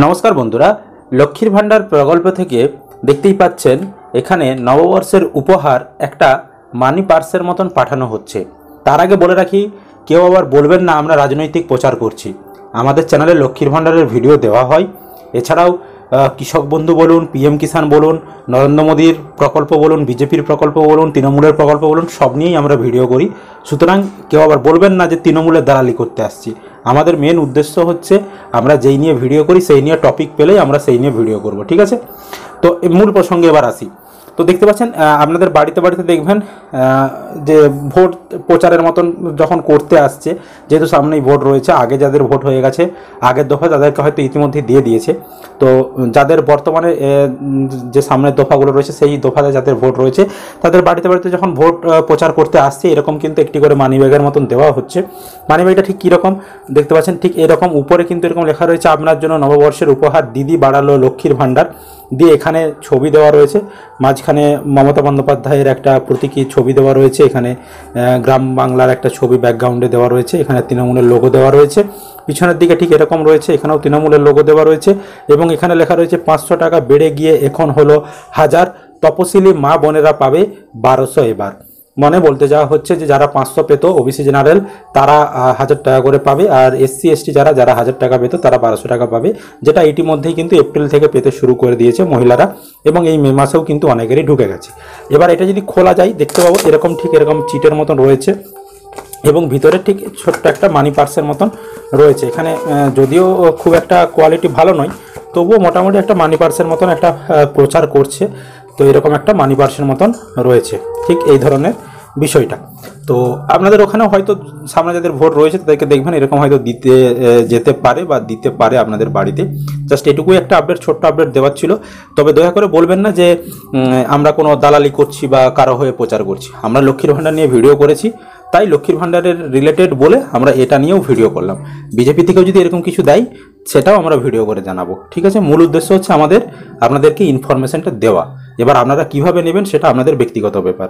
নমস্কার বন্ধুরা, লক্ষ্মীর ভাণ্ডার প্রকল্প থেকে দেখতেই পাচ্ছেন এখানে নববর্ষের উপহার একটা মানি পার্সের মতন পাঠানো হচ্ছে। তার আগে বলে রাখি, কেউ আবার বলবেন না আমরা রাজনৈতিক প্রচার করছি। আমাদের চ্যানেলে লক্ষ্মীর ভাণ্ডারের ভিডিও দেওয়া হয়। এছাড়াও কৃষক বন্ধু বলুন, পিএম কিষাণ বলুন, নরেন্দ্র মোদীর প্রকল্প বলুন, বিজেপির প্রকল্প বলুন, তৃণমূলের প্রকল্প বলুন, সব নিয়েই আমরা ভিডিও করি। সুতরাং কেউ আবার বলবেন না যে তৃণমূলের দালালি করতে আসছি। আমাদের মেন উদ্দেশ্য হচ্ছে আমরা যেই নিয়ে ভিডিও করি সেই নিয়ে টপিক পেলেই আমরা সেই নিয়ে ভিডিও করব, ঠিক আছে? তো মূল প্রসঙ্গে এবার আসি। তো দেখতে পাচ্ছেন আপনাদের বাড়িতে বাড়িতে দেখবেন যে ভোট প্রচারের মতন যখন করতে আসছে, যেহেতু সামনেই ভোট রয়েছে, আগে যাদের ভোট হয়ে গেছে আগের দফা তাদেরকে হয়তো ইতিমধ্যে দিয়ে দিয়েছে। তো যাদের বর্তমানে যে সামনের দফাগুলো রয়েছে সেই দফাতে যাদের ভোট রয়েছে তাদের বাড়িতে বাড়িতে যখন ভোট প্রচার করতে আসছে, এরকম কিন্তু একটি করে মানি ব্যাগের মতন দেওয়া হচ্ছে। মানি ব্যাগটা ঠিক কীরকম দেখতে পাচ্ছেন, ঠিক এরকম উপরে কিন্তু এরকম লেখা রয়েছে আপনার জন্য নববর্ষের উপহার দিদি বাড়ালো লক্ষ্মীর ভাণ্ডার দিয়ে। এখানে ছবি দেওয়া রয়েছে, মাঝখানে মমতা বন্দ্যোপাধ্যায়ের একটা প্রতীকী ছবি দেওয়া রয়েছে, এখানে গ্রাম বাংলার একটা ছবি ব্যাকগ্রাউন্ডে দেওয়া রয়েছে, এখানে তৃণমূলের লোগো দেওয়া রয়েছে, পিছনের দিকে ঠিক এরকম রয়েছে, এখানেও তৃণমূলের লোগো দেওয়া রয়েছে এবং এখানে লেখা রয়েছে 500 টাকা বেড়ে গিয়ে এখন হলো 1000, তপশিলি মা বোনেরা পাবে 1200 এবার। মানে বলতে যাওয়া হচ্ছে যে যারা 500 পেত ওবিসি জেনারেল তারা 1000 টাকা করে পাবে, আর এসসি এসটি যারা 1000 টাকা পেত তারা 1200 টাকা পাবে, যেটা ইতিমধ্যেই কিন্তু এপ্রিল থেকে পেতে শুরু করে দিয়েছে মহিলারা এবং এই মে মাসেও কিন্তু অনেকেরই ঢুকে গেছে। এবার এটা যদি খোলা যায় দেখতে পাবো এরকম ঠিক এরকম চিটের মতন রয়েছে এবং ভিতরে ঠিক ছোট্ট একটা মানি পার্সের মতন রয়েছে। এখানে যদিও খুব একটা কোয়ালিটি ভালো নয়, তবুও মোটামুটি একটা মানি পার্সের মতন একটা প্রচার করছে। তো এরকম একটা মানি পার্সের মতন রয়েছে, ঠিক এই ধরনের বিষয়টা। তো আপনাদের ওখানেও হয়তো সামনে যাদের ভোট রয়েছে তাদেরকে দেখবেন এরকম হয়তো দিতে যেতে পারে বা দিতে পারে আপনাদের বাড়িতে। জাস্ট এটুকুই একটা আপডেট, ছোট্ট আপডেট দেওয়ার ছিল। তবে দয়া করে বলবেন না যে আমরা কোনো দালালি করছি বা কারো হয়ে প্রচার করছি। আমরা লক্ষ্মীর ভাণ্ডার নিয়ে ভিডিও করেছি, তাই লক্ষ্মীর ভাণ্ডারের রিলেটেড বলে আমরা এটা নিয়েও ভিডিও করলাম। বিজেপি থেকেও যদি এরকম কিছু দেয় সেটাও আমরা ভিডিও করে জানাবো, ঠিক আছে? মূল উদ্দেশ্য হচ্ছে আপনাদেরকে ইনফরমেশনটা দেওয়া। এবার আপনারা কিভাবে নেবেন সেটা আপনাদের ব্যক্তিগত ব্যাপার।